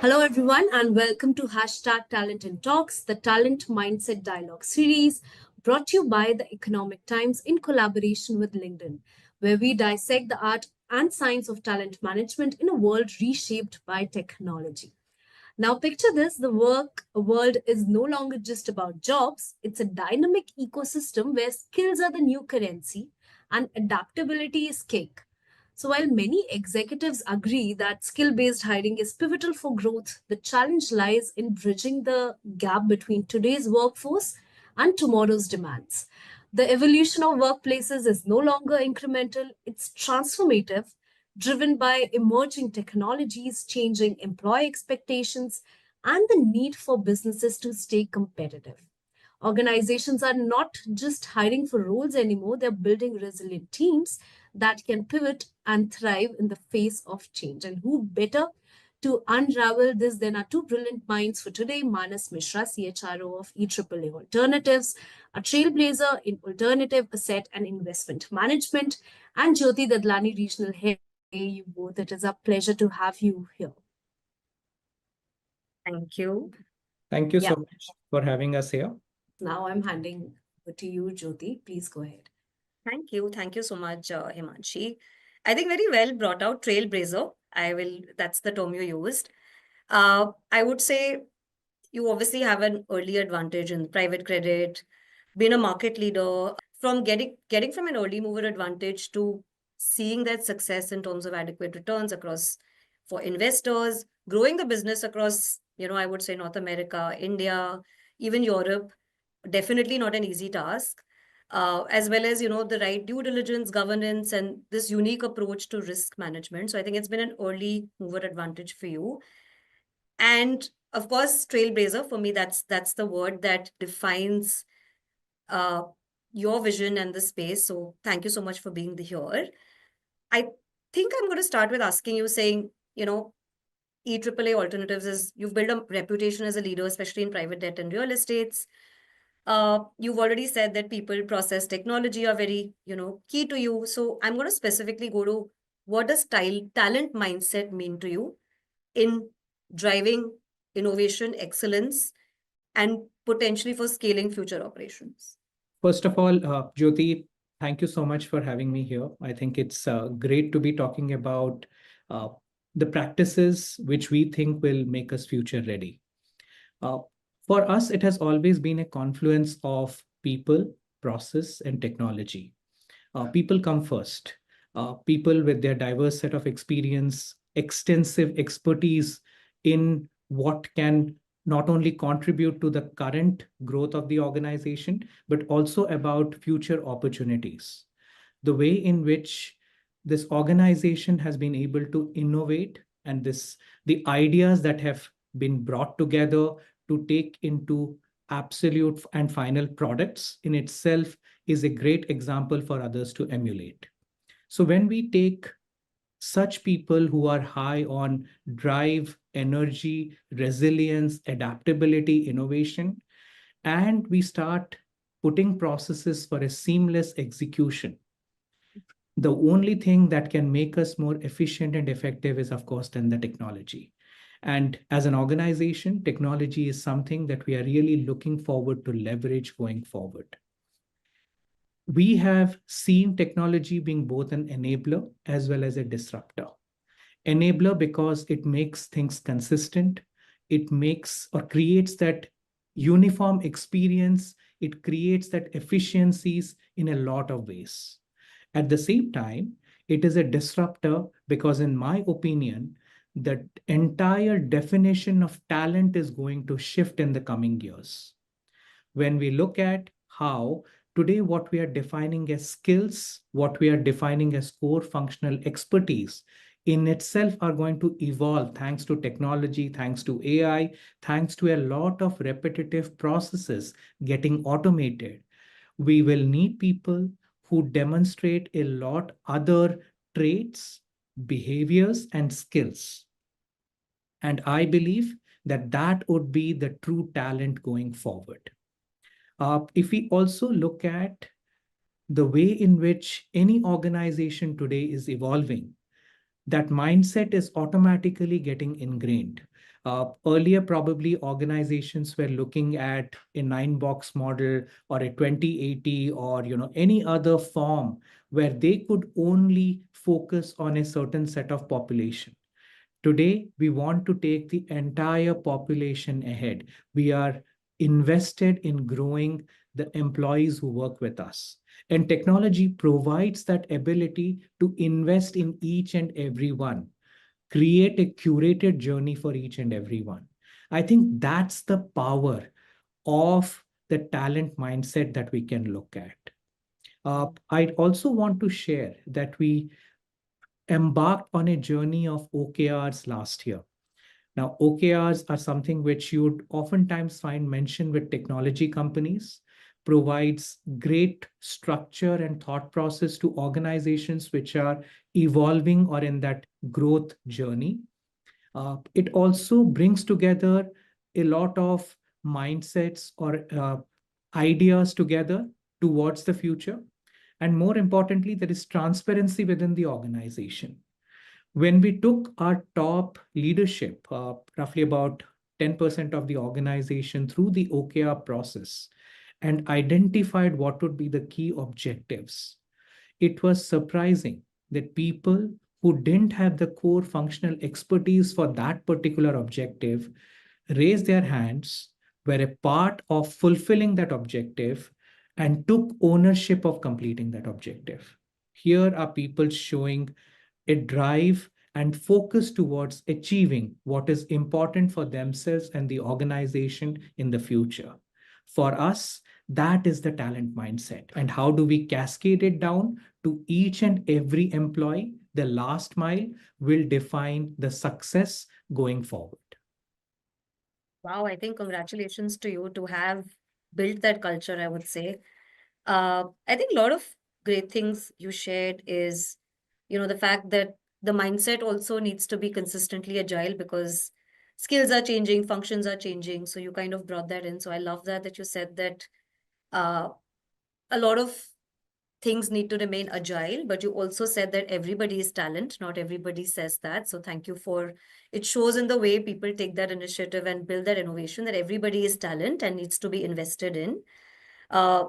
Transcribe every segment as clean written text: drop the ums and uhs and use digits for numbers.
Hello, everyone, and welcome to Hashtag Talent and Talks, the Talent Mindset Dialogue series brought to you by the Economic Times in collaboration with LinkedIn, where we dissect the art and science of talent management in a world reshaped by technology. Now, picture this, the work world is no longer just about jobs, it's a dynamic ecosystem where skills are the new currency and adaptability is king. So, while many executives agree that skill based hiring is pivotal for growth, the challenge lies in bridging the gap between today's workforce and tomorrow's demands. The evolution of workplaces is no longer incremental, it's transformative, driven by emerging technologies, changing employee expectations, and the need for businesses to stay competitive. Organizations are not just hiring for roles anymore, they're building resilient teams that can pivot and thrive in the face of change. And who better to unravel this than our two brilliant minds for today, Manas Mishra, CHRO of EAAA Alternatives, a trailblazer in alternative asset and investment management, and Jyoti Dadlani, Regional Head. You both. It is a pleasure to have you here. Thank you. Thank you so much for having us here. Now I'm handing over to you, Jyoti. Please go ahead. Thank you. Thank you so much, Himanshi. I think very well brought out trailblazer. That's the term you used. I would say you obviously have an early advantage in private credit, being a market leader, from getting from an early mover advantage to seeing that success in terms of adequate returns across for investors, growing the business across, I would say North America, India, even Europe, definitely not an easy task. As well as, the right due diligence, governance, and this unique approach to risk management. So I think it's been an early mover advantage for you. And of course, trailblazer, for me, that's the word that defines your vision and the space. So thank you so much for being here. I think I'm going to start with asking you, saying, EAAA Alternatives you've built a reputation as a leader, especially in private debt and real estates. You've already said that people, process, technology are very, key to you. So I'm going to specifically go to what does talent mindset mean to you in driving innovation, excellence, and potentially for scaling future operations? First of all, Jyoti, thank you so much for having me here. I think it's great to be talking about the practices which we think will make us future ready. For us, it has always been a confluence of people, process, and technology. People come first. People with their diverse set of experience, extensive expertise in what can not only contribute to the current growth of the organization, but also about future opportunities. The way in which this organization has been able to innovate and the ideas that have been brought together to take into absolute and final products in itself is a great example for others to emulate. So when we take such people who are high on drive, energy, resilience, adaptability, innovation, and we start putting processes for a seamless execution, the only thing that can make us more efficient and effective is, of course, then the technology. And as an organization, technology is something that we are really looking forward to leverage going forward. We have seen technology being both an enabler as well as a disruptor. Enabler because it makes things consistent. It makes or creates that uniform experience. It creates that efficiencies in a lot of ways. At the same time, it is a disruptor because, in my opinion, the entire definition of talent is going to shift in the coming years. When we look at how today what we are defining as skills, what we are defining as core functional expertise in itself are going to evolve thanks to technology, thanks to AI, thanks to a lot of repetitive processes getting automated. We will need people who demonstrate a lot other traits, behaviors, and skills. And I believe that that would be the true talent going forward. If we also look at the way in which any organization today is evolving, that mindset is automatically getting ingrained. Earlier, probably organizations were looking at a 9-box model or a 2080 or any other form where they could only focus on a certain set of population. Today, we want to take the entire population ahead. We are invested in growing the employees who work with us. And technology provides that ability to invest in each and every one, create a curated journey for each and every one. I think that's the power of the talent mindset that we can look at. I also want to share that we embarked on a journey of OKRs last year. Now, OKRs are something which you would oftentimes find mentioned with technology companies, provides great structure and thought process to organizations which are evolving or in that growth journey. It also brings together a lot of mindsets or ideas together towards the future. And more importantly, there is transparency within the organization. When we took our top leadership, roughly about 10% of the organization through the OKR process and identified what would be the key objectives, it was surprising that people who didn't have the core functional expertise for that particular objective raised their hands, were a part of fulfilling that objective, and took ownership of completing that objective. Here are people showing a drive and focus towards achieving what is important for themselves and the organization in the future. For us, that is the talent mindset. And how do we cascade it down to each and every employee? The last mile will define the success going forward. Wow, I think congratulations to you to have built that culture, I would say. I think a lot of great things you shared is, the fact that the mindset also needs to be consistently agile because skills are changing, functions are changing. So you kind of brought that in. So I love that you said that uh, a lot of things need to remain agile, but you also said that everybody is talent. Not everybody says that. So thank you for it. Shows in the way people take that initiative and build that innovation that everybody is talent and needs to be invested in. Uh,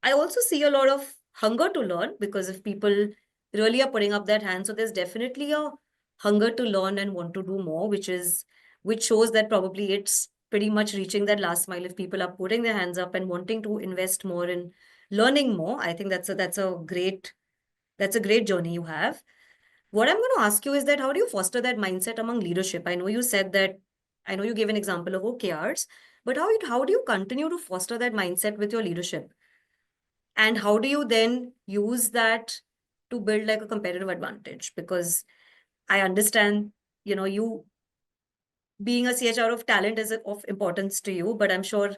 I also see a lot of hunger to learn because if people really are putting up that hand, so there's definitely a hunger to learn and want to do more, which shows that probably it's pretty much reaching that last mile. If people are putting their hands up and wanting to invest more in learning more, I think that's a great journey you have. What I'm going to ask you is that how do you foster that mindset among leadership? I know you gave an example of OKRs, but how do you continue to foster that mindset with your leadership? And how do you then use that to build like a competitive advantage? Because I understand, you being a CHR of talent is of importance to you, but I'm sure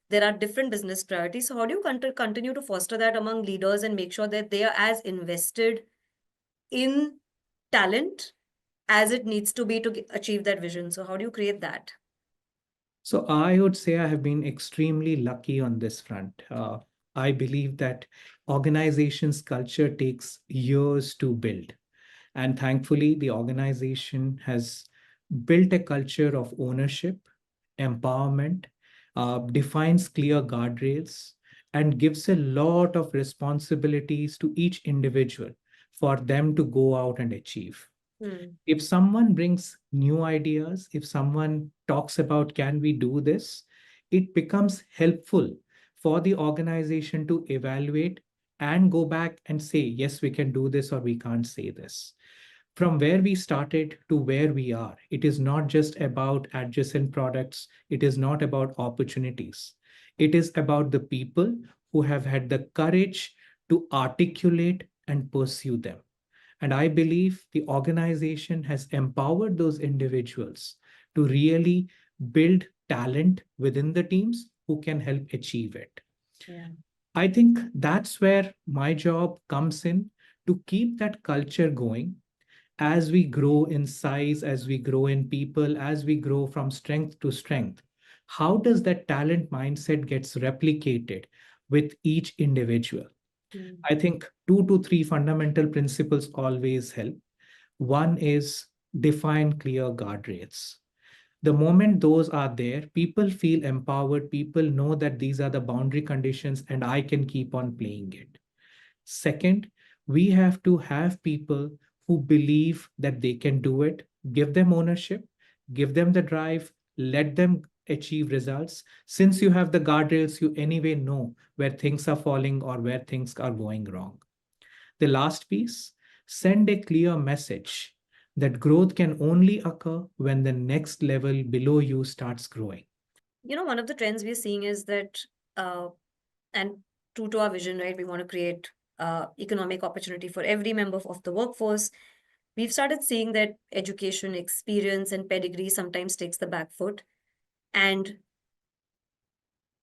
there are different business priorities. So how do you continue to foster that among leaders and make sure that they are as invested in talent as it needs to be to achieve that vision? So how do you create that? So I would say I have been extremely lucky on this front. I believe that organization's culture takes years to build. And thankfully, the organization has built a culture of ownership, empowerment, defines clear guardrails, and gives a lot of responsibilities to each individual for them to go out and achieve. If someone brings new ideas, if someone talks about, can we do this? It becomes helpful for the organization to evaluate and go back and say, yes, we can do this or we can't say this. From where we started to where we are, it is not just about adjacent products. It is not about opportunities. It is about the people who have had the courage to articulate and pursue them. And I believe the organization has empowered those individuals to really build talent within the teams who can help achieve it. Yeah. I think that's where my job comes in, to keep that culture going as we grow in size, as we grow in people, as we grow from strength to strength. How does that talent mindset gets replicated with each individual? I think 2 to 3 fundamental principles always help. One is define clear guardrails. The moment those are there, people feel empowered. People know that these are the boundary conditions and I can keep on playing it. Second, we have to have people who believe that they can do it, give them ownership, give them the drive, let them achieve results. Since you have the guardrails, you anyway know where things are falling or where things are going wrong. The last piece, send a clear message that growth can only occur when the next level below you starts growing. One of the trends we're seeing is that, uh, and true to our vision, right, we want to create economic opportunity for every member of the workforce. We've started seeing that education, experience, and pedigree sometimes takes the back foot. And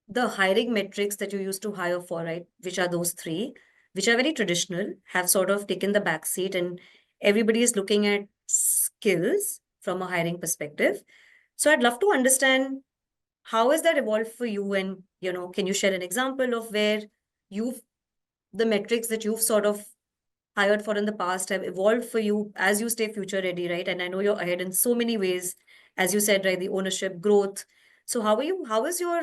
the hiring metrics that you used to hire for, right, which are those three, which are very traditional, have sort of taken the back seat, and everybody is looking at skills from a hiring perspective. So I'd love to understand, how has that evolved for you? And, can you share an example of where you've, the metrics that you've sort of hired for in the past have evolved for you as you stay future ready, right? And I know you're ahead in so many ways, as you said, right, the ownership, growth. So how is your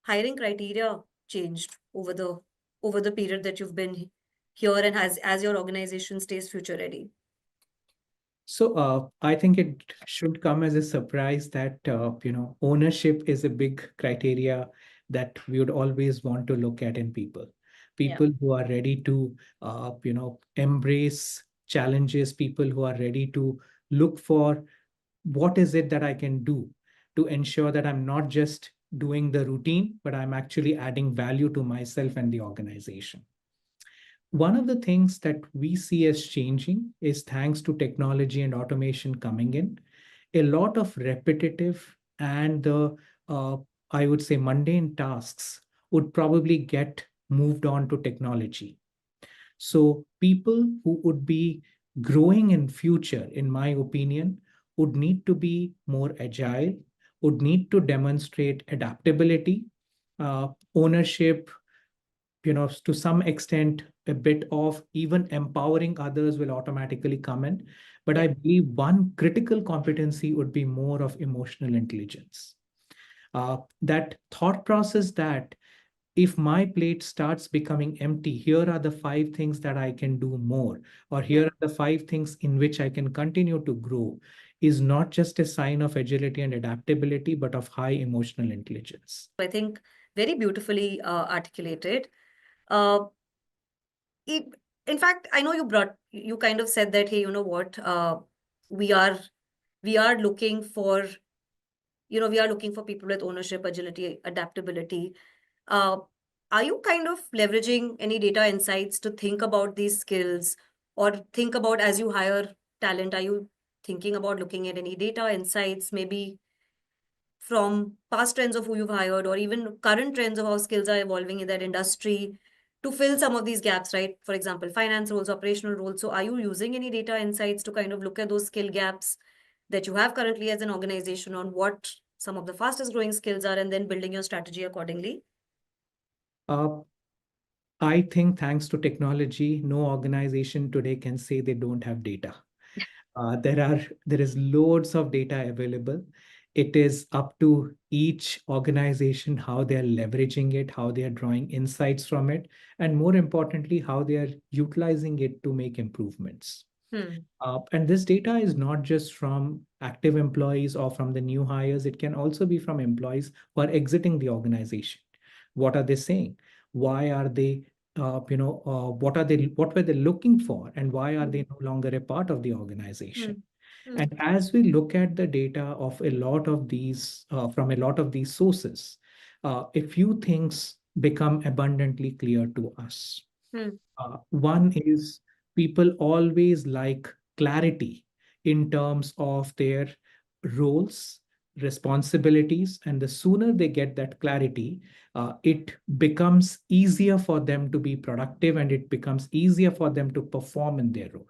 hiring criteria changed over the period that you've been here, and as your organization stays future ready? So I think it should come as a surprise that ownership is a big criteria that we would always want to look at in people. Yeah. People who are ready to embrace challenges, people who are ready to look for what is it that I can do to ensure that I'm not just doing the routine, but I'm actually adding value to myself and the organization. One of the things that we see as changing is, thanks to technology and automation coming in, a lot of repetitive and the I would say mundane tasks would probably get moved on to technology. So people who would be growing in future, in my opinion, would need to be more agile, would need to demonstrate adaptability, ownership, to some extent, a bit of even empowering others will automatically come in. But Yeah. I believe one critical competency would be more of emotional intelligence. That thought process that if my plate starts becoming empty, here are the five things that I can do more, or Yeah. here are the five things in which I can continue to grow, is not just a sign of agility and adaptability, but of high emotional intelligence. I think very beautifully articulated. Uh, it- in fact, I know you kind of said that, hey, you know what, we are we are looking for we are looking for people with ownership, agility, adaptability. Uh, are you kind of leveraging any data insights to think about these skills, or think about, as you hire talent, are you thinking about looking at any data insights, maybe from past trends of who you've hired, or even current trends of how skills are evolving in that industry, to fill some of these gaps, right? For example, finance roles, operational roles. So are you using any data insights to kind of look at those skill gaps that you have currently as an organization, on what some of the fastest growing skills are, and then building your strategy accordingly? Uh, I think thanks to technology, no organization today can say they don't have data. There is loads of data available. It is up to each organization how they are leveraging it, how they are drawing insights from it, and more importantly, how they are utilizing it to make improvements. Hmm. And this data is not just from active employees or from the new hires. It can also be from employees who are exiting the organization. What are they saying? Why are they, what were they looking for? And why are they no longer a part of the Hmm. organization? Hmm. And as we look at the data of a lot of these, from a lot of these sources, a few things become abundantly clear to us. Hmm. One is, people always like clarity in terms of their roles, responsibilities, and the sooner they get that clarity, it becomes easier for them to be productive and it becomes easier for them to perform in their role.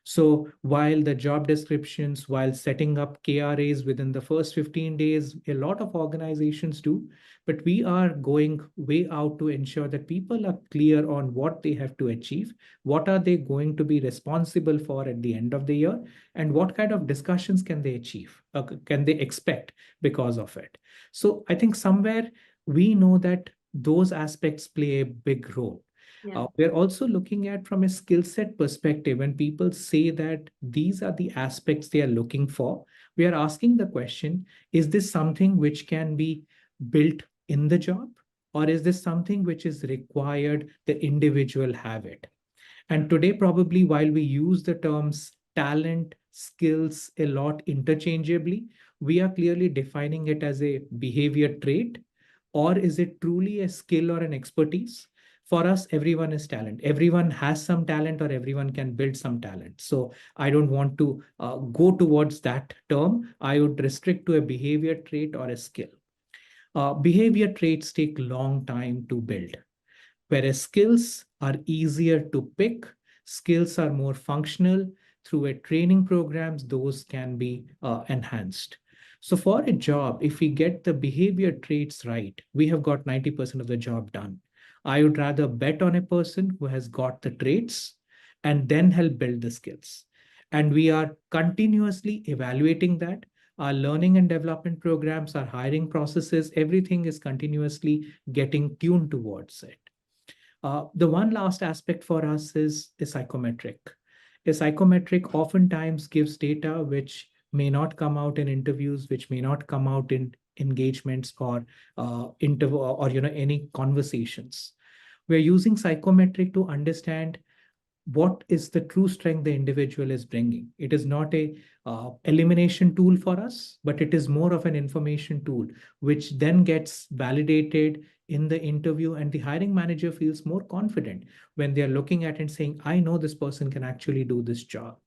So while the job descriptions, while setting up KRAs within the first 15 days, a lot of organizations do, but we are going way out to ensure that people are clear on what they have to achieve, what are they going to be responsible for at the end of the year, and what kind of discussions can they achieve, can they expect because of it. So I think somewhere we know that those aspects play a big role. Yeah. We're also looking at from a skill set perspective. When people say that these are the aspects they are looking for, we are asking the question, is this something which can be built in the job? Or is this something which is required the individual have it? And today, probably while we use the terms talent, skills a lot interchangeably, we are clearly defining it as a behavior trait, or is it truly a skill or an expertise? For us, everyone is talent. Everyone has some talent, or everyone can build some talent. So I don't want to go towards that term. I would restrict to a behavior trait or a skill. Behavior traits take long time to build, whereas skills are easier to pick. Skills are more functional. Through a training programs, those can be enhanced. So for a job, if we get the behavior traits right, we have got 90% of the job done. I would rather bet on a person who has got the traits and then help build the skills. And we are continuously evaluating that. Our learning and development programs, our hiring processes, everything is continuously getting tuned towards it. The one last aspect for us is psychometric. A psychometric oftentimes gives data which may not come out in interviews, which may not come out in engagements or interview or any conversations. We're using psychometric to understand what is the true strength the individual is bringing. It is not a elimination tool for us, but it is more of an information tool, which then gets validated in the interview, and the hiring manager feels more confident when they're looking at it and saying, I know this person can actually do this job.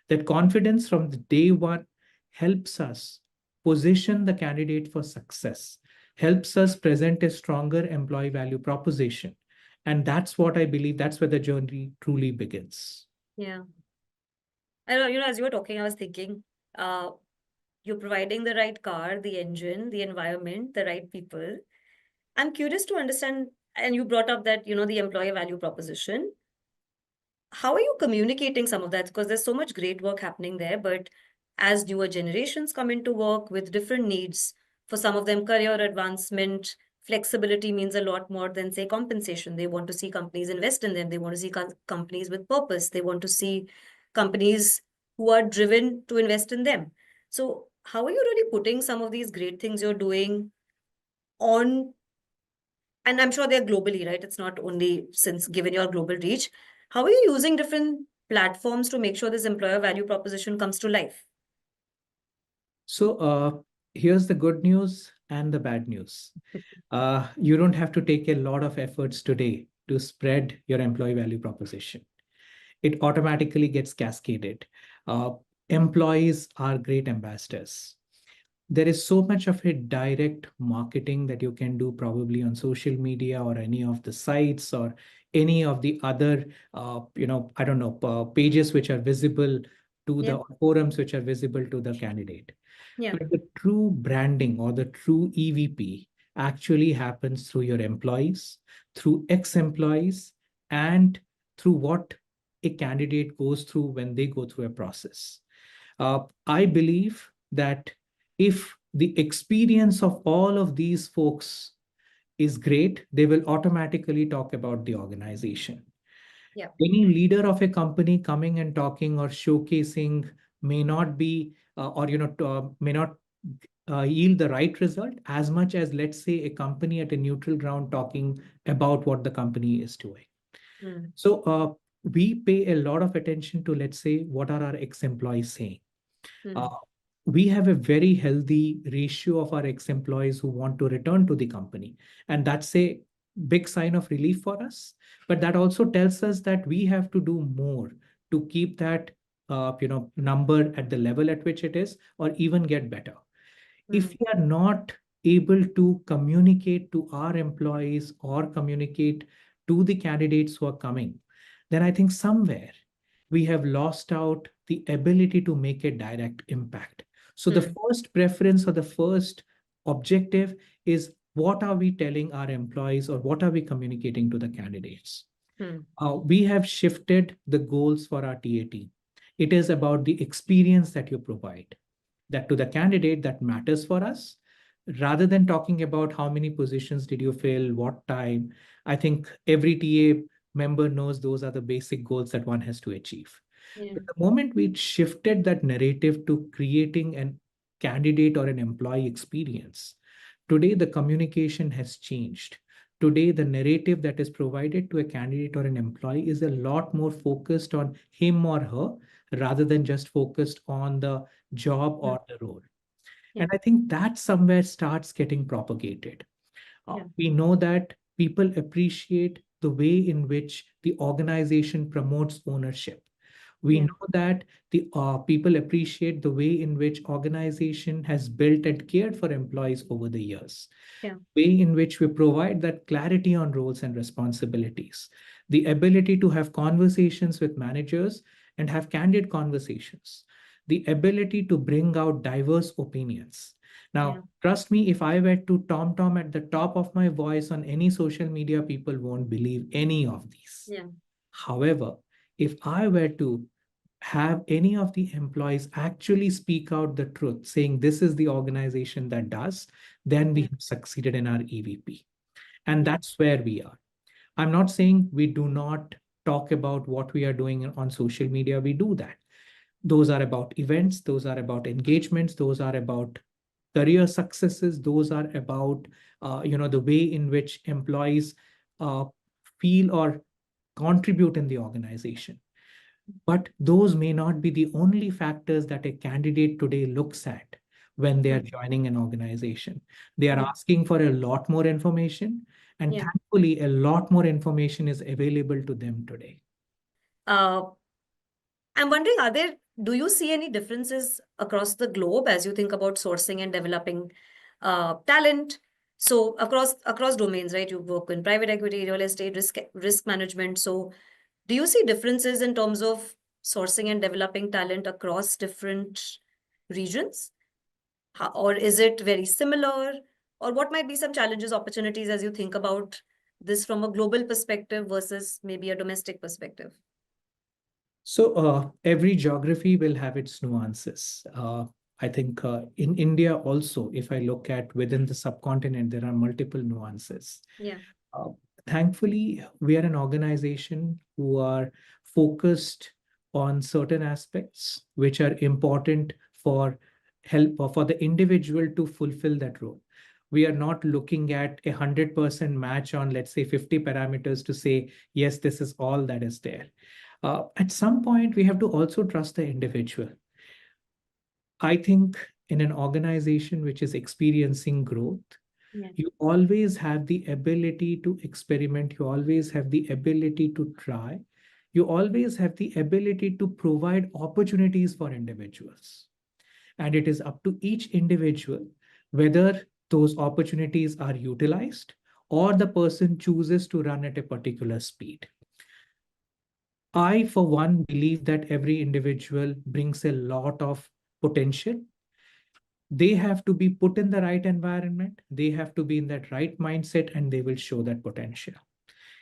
That confidence from the day one helps us position the candidate for success, helps us present a stronger employee value proposition. And that's what I believe, that's where the journey truly begins. Yeah. I know, as you were talking, I was thinking, uh, you're providing the right car, the engine, the environment, the right people. I'm curious to understand, and you brought up that, the employer value proposition. How are you communicating some of that? Because there's so much great work happening there, but as newer generations come into work with different needs, for some of them, career advancement, flexibility means a lot more than, say, compensation. They want to see companies invest in them. They want to see companies with purpose. They want to see companies who are driven to invest in them. So, how are you really putting some of these great things you're doing on? And I'm sure they're globally, right? It's not only since given your global reach. How are you using different platforms to make sure this employer value proposition comes to life? So here's the good news and the bad news. You don't have to take a lot of efforts today to spread your employee value proposition. It automatically gets cascaded. Uh, Employees are great ambassadors. There is so much of a direct marketing that you can do probably on social media or any of the sites or any of the other I don't know, pages which are visible to Yeah. the forums which are visible to the candidate. Yeah. But the true branding or the true EVP actually happens through your employees, through ex-employees, and through what a candidate goes through when they go through a process. I believe that if the experience of all of these folks is great, they will automatically talk about the organization. Yeah. Any leader of a company coming and talking or showcasing may not be may not yield the right result as much as, let's say, a company at a neutral ground talking about what the company is doing. Mm. So we pay a lot of attention to, let's say, what are our ex-employees saying. Uh, Mm. we have a very healthy ratio of our ex-employees who want to return to the company. And that's a big sign of relief for us. But that also tells us that we have to do more to keep that number at the level at which it is, or even get better. If Mm. we are not able to communicate to our employees or communicate to the candidates who are coming, then I think somewhere we have lost out the ability to make a direct impact. So the Hmm. first preference or the first objective is, what are we telling our employees or what are we communicating to the candidates? Hmm. We have shifted the goals for our TAT. It is about the experience that you provide, that to the candidate that matters for us, rather than talking about how many positions did you fill, what time. I think every TA member knows those are the basic goals that one has to achieve. Yeah. But the moment we shifted that narrative to creating an candidate or an employee experience, today the communication has changed. Today, the narrative that is provided to a candidate or an employee is a lot more focused on him or her rather than just focused on the job Hmm. or the role. Yeah. And I think that somewhere starts getting propagated. Yeah. We know that people appreciate the way in which the organization promotes ownership. We Yeah. know that the people appreciate the way in which organization has built and cared for employees over the years, Yeah. way in which we provide that clarity on roles and responsibilities, the ability to have conversations with managers and have candid conversations, the ability to bring out diverse opinions. Yeah. Now, trust me, if I were to tom at the top of my voice on any social media, people won't believe any of these. Yeah. However, if I were to have any of the employees actually speak out the truth, saying this is the organization that does, then we Yeah. have succeeded in our EVP. And Yeah. that's where we are. I'm not saying we do not talk about what we are doing on social media. We do that. Those are about events, those are about engagements, those are about career successes, those are about the way in which employees uh, feel or contribute in the organization. But those may not be the only factors that a candidate today looks at when they are Hmm. joining an organization. They are Yeah. asking for a lot more information, and Yeah. thankfully, a lot more information is available to them today. Uh, I'm wondering, do you see any differences across the globe as you think about sourcing and developing talent? So across domains, right? You work in private equity, real estate, risk management. So do you see differences in terms of sourcing and developing talent across different regions? Or is it very similar? Or what might be some challenges, opportunities as you think about this from a global perspective versus maybe a domestic perspective? So every geography will have its nuances. I think in India also, if I look at within the subcontinent, there are multiple nuances. Yeah. Uh, Thankfully, we are an organization who are focused on certain aspects which are important for help or for the individual to fulfill that role. We are not looking at 100% match on, let's say, 50 parameters to say, yes, this is all that is there. At some point, we have to also trust the individual. I think in an organization which is experiencing growth, Yeah. you always have the ability to experiment, you always have the ability to try, you always have the ability to provide opportunities for individuals. And it is up to each individual whether those opportunities are utilized or the person chooses to run at a particular speed. I, for one, believe that every individual brings a lot of potential. They have to be put in the right environment, they have to be in that right mindset, and they will show that potential.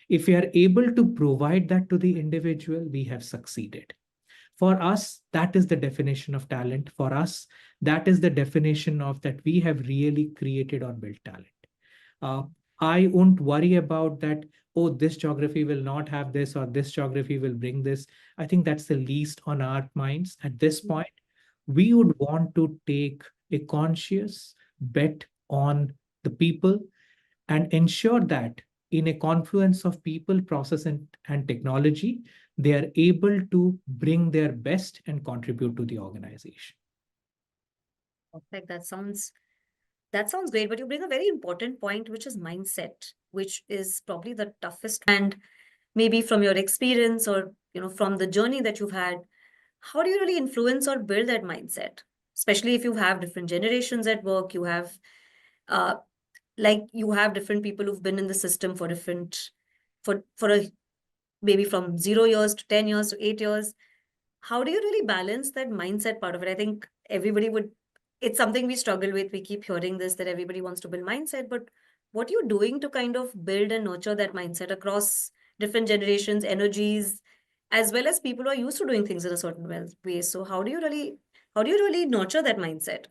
If we are able to provide that to the individual, we have succeeded. For us, that is the definition of talent. For us, that is the definition of that we have really created or built talent. uh, I won't worry about that. Oh, this geography will not have this, or this geography will bring this. I think that's the least on our minds at this point. We would want to take a conscious bet on the people and ensure that in a confluence of people, process, and technology, they are able to bring their best and contribute to the organization. Perfect. That sounds great, but you bring a very important point, which is mindset, which is probably the toughest. And maybe from your experience or from the journey that you've had, how do you really influence or build that mindset? Especially if you have different generations at work, uh, you have different people who've been in the system for different for a maybe from 0 years to 10 years to 8 years. how do you really balance that mindset part of it? I think everybody would, it's something we struggle with. We keep hearing this that everybody wants to build mindset, but what are you doing to kind of build and nurture that mindset across different generations, energies, as well as people who are used to doing things in a certain way? So how do you really nurture that mindset?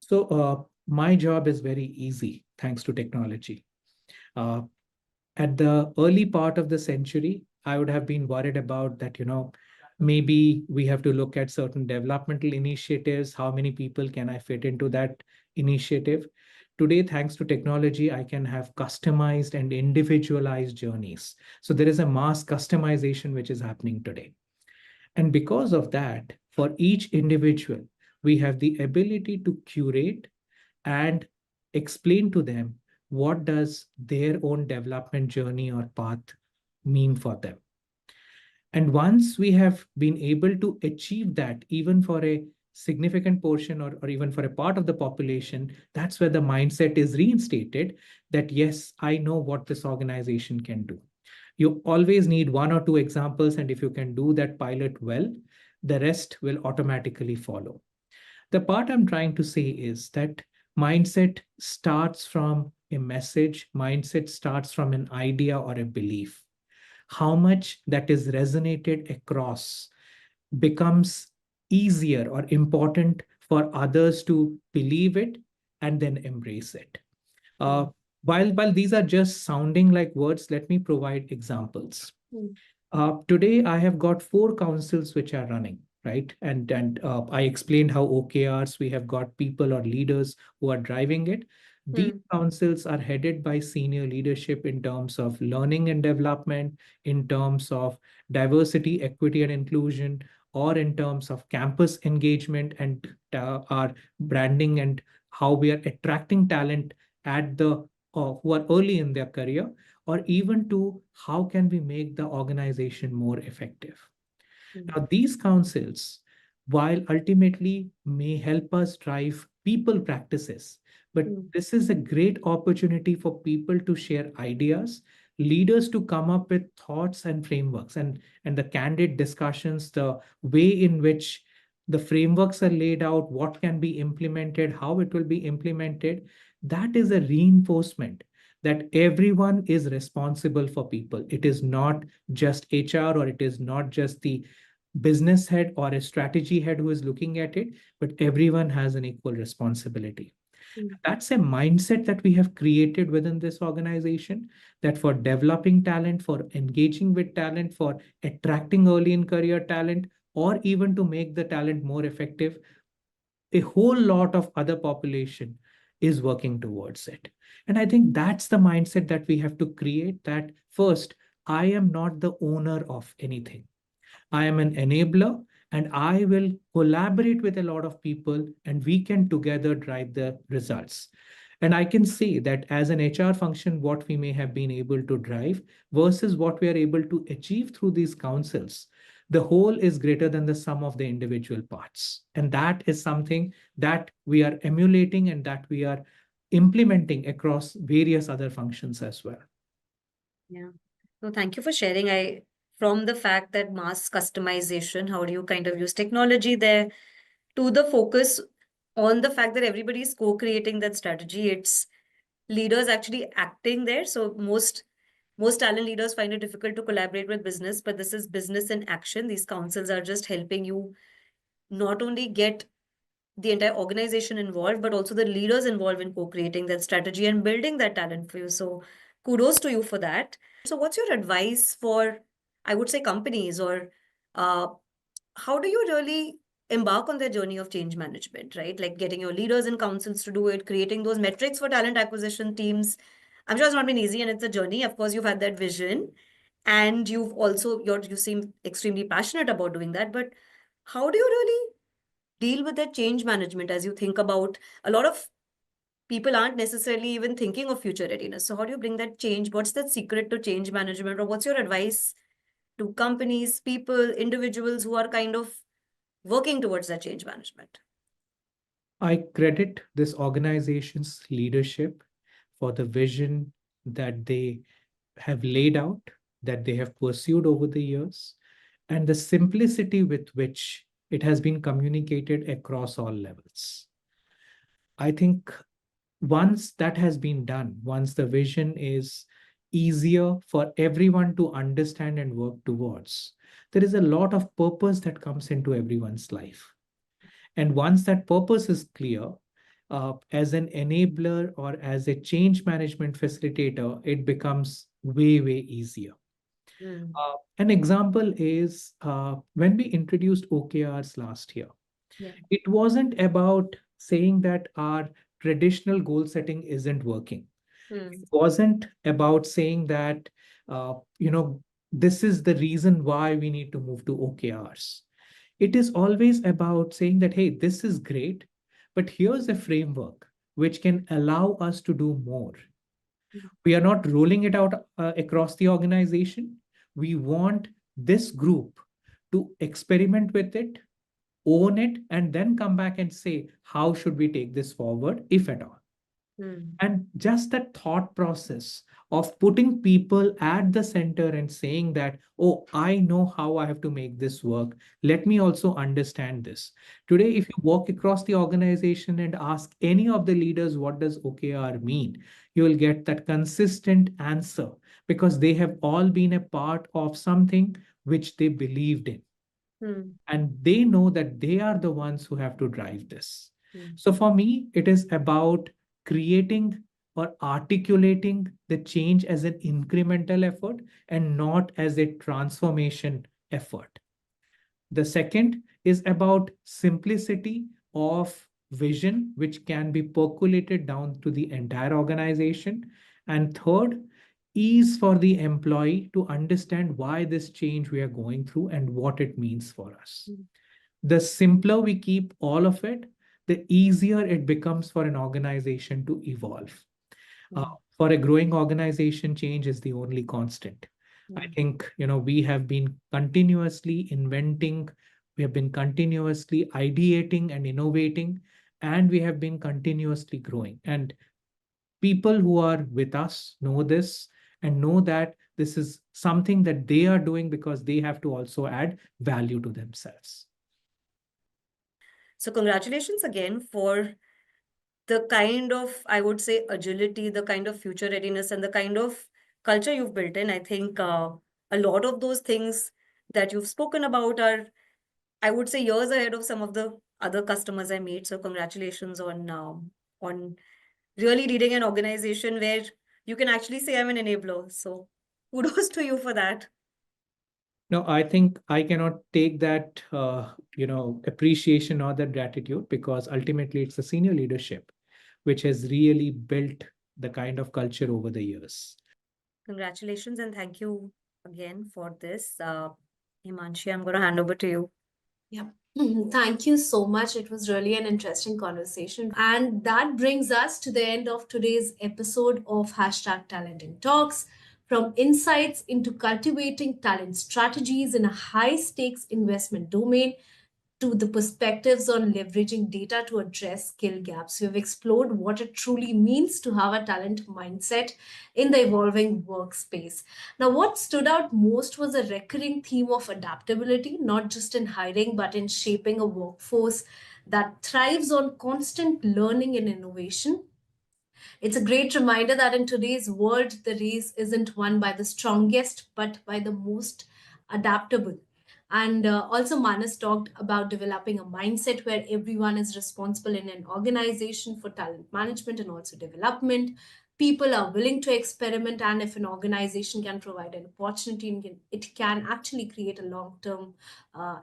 So my job is very easy thanks to technology. Uh, at the early part of the century, I would have been worried about that, maybe we have to look at certain developmental initiatives. How many people can I fit into that initiative? Today, thanks to technology, I can have customized and individualized journeys. So there is a mass customization which is happening today. And because of that, for each individual, we have the ability to curate and explain to them what does their own development journey or path mean for them. And once we have been able to achieve that, even for a significant portion or even for a part of the population, that's where the mindset is reinstated that, yes, I know what this organization can do. You always need one or two examples, and if you can do that pilot well, the rest will automatically follow. The part I'm trying to say is that mindset starts from a message, mindset starts from an idea or a belief. How much that is resonated across becomes easier or important for others to believe it and then embrace it. Uh, Mm. while these are just sounding like words, let me provide examples. Mm. Today, I have got 4 councils which are running, right? And I explained how OKRs, we have got people or leaders who are driving it. These Mm. councils are headed by senior leadership in terms of learning and development, in terms of diversity, equity, and inclusion, or in terms of campus engagement and our branding and how we are attracting talent at the who are early in their career, or even to how can we make the organization more effective. Mm. Now, these councils, while ultimately may help us drive people practices, but Mm. this is a great opportunity for people to share ideas, leaders to come up with thoughts and frameworks, and the candid discussions, the way in which the frameworks are laid out, what can be implemented, how it will be implemented. That is a reinforcement that everyone is responsible for people. It is not just HR, or it is not just the business head or a strategy head who is looking at it, but everyone has an equal responsibility. Mm. That's a mindset that we have created within this organization, that for developing talent, for engaging with talent, for attracting early in career talent, or even to make the talent more effective, a whole lot of other population is working towards it. And I think that's the mindset that we have to create, that first, I am not the owner of anything. I am an enabler, and I will collaborate with a lot of people, and we can together drive the results. And I can say that as an HR function, what we may have been able to drive versus what we are able to achieve through these councils, the whole is greater than the sum of the individual parts. And that is something that we are emulating and that we are implementing across various other functions as well. Yeah. No, thank you for sharing. From the fact that mass customization, how do you kind of use technology there, to the focus on the fact that everybody is co-creating that strategy. It's leaders actually acting there. So most talent leaders find it difficult to collaborate with business, but this is business in action. These councils are just helping you not only get the entire organization involved, but also the leaders involved in co-creating that strategy and building that talent for you. So kudos to you for that. So what's your advice for, I would say, companies, or uh, how do you really embark on their journey of change management, right? Like getting your leaders and councils to do it, creating those metrics for talent acquisition teams. I'm sure it's not been easy and it's a journey. Of course, you've had that vision and you seem extremely passionate about doing that. But how do you really deal with that change management as you think about a lot of people aren't necessarily even thinking of future readiness? So how do you bring that change? What's that secret to change management, or what's your advice to companies, people, individuals who are kind of working towards that change management? I credit this organization's leadership for the vision that they have laid out, that they have pursued over the years. and the simplicity with which it has been communicated across all levels. I think once that has been done, once the vision is easier for everyone to understand and work towards, there is a lot of purpose that comes into everyone's life. And once that purpose is clear, as an enabler or as a change management facilitator, it becomes way, way easier. An example is when we introduced OKRs last year. Yeah. It wasn't about saying that our traditional goal setting isn't working. It wasn't about saying that, this is the reason why we need to move to OKRs. It is always about saying that, hey, this is great, but here's a framework which can allow us to do more. We are not rolling it out across the organization. We want this group to experiment with it, own it, and then come back and say, how should we take this forward, if at all? And just that thought process of putting people at the center and saying that, oh, I know how I have to make this work. Let me also understand this. Today, if you walk across the organization and ask any of the leaders, what does OKR mean? You will get that consistent answer because they have all been a part of something which they believed in. And they know that they are the ones who have to drive this. So for me, it is about creating or articulating the change as an incremental effort and not as a transformation effort. The second is about simplicity of vision, which can be percolated down to the entire organization. And third, ease for the employee to understand why this change we are going through and what it means for us. The simpler we keep all of it, the easier it becomes for an organization to evolve. For a growing organization, change is the only constant. I think, we have been continuously inventing, we have been continuously ideating and innovating, and we have been continuously growing. And people who are with us know this and know that this is something that they are doing because they have to also add value to themselves. So congratulations again for the kind of, I would say, agility, the kind of future readiness, and the kind of culture you've built in. I think a lot of those things that you've spoken about are, I would say, years ahead of some of the other customers I meet. So congratulations on really leading an organization where you can actually say I'm an enabler. So kudos to you for that. No, I think I cannot take that, appreciation or that gratitude because ultimately it's the senior leadership which has really built the kind of culture over the years. Congratulations and thank you again for this. Himanshi, I'm going to hand over to you. Yeah. Thank you so much. It was really an interesting conversation. And that brings us to the end of today's episode of Hashtag Talent in Talks. From insights into cultivating talent strategies in a high stakes investment domain to the perspectives on leveraging data to address skill gaps. We've explored what it truly means to have a talent mindset in the evolving workspace. Now, what stood out most was a recurring theme of adaptability, not just in hiring, but in shaping a workforce that thrives on constant learning and innovation. It's a great reminder that in today's world, the race isn't won by the strongest, but by the most adaptable. And also, Manas talked about developing a mindset where everyone is responsible in an organization for talent management and also development. People are willing to experiment, and if an organization can provide an opportunity, it can actually create a long term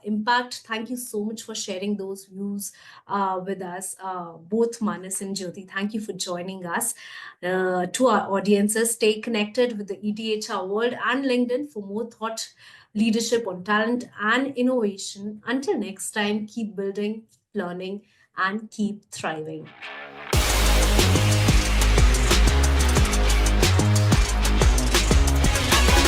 impact. Thank you so much for sharing those views with us, both Manas and Jyoti. Thank you for joining us. To our audiences, stay connected with the EDHR world and LinkedIn for more thought leadership on talent and innovation. Until next time, keep building, learning, and keep thriving.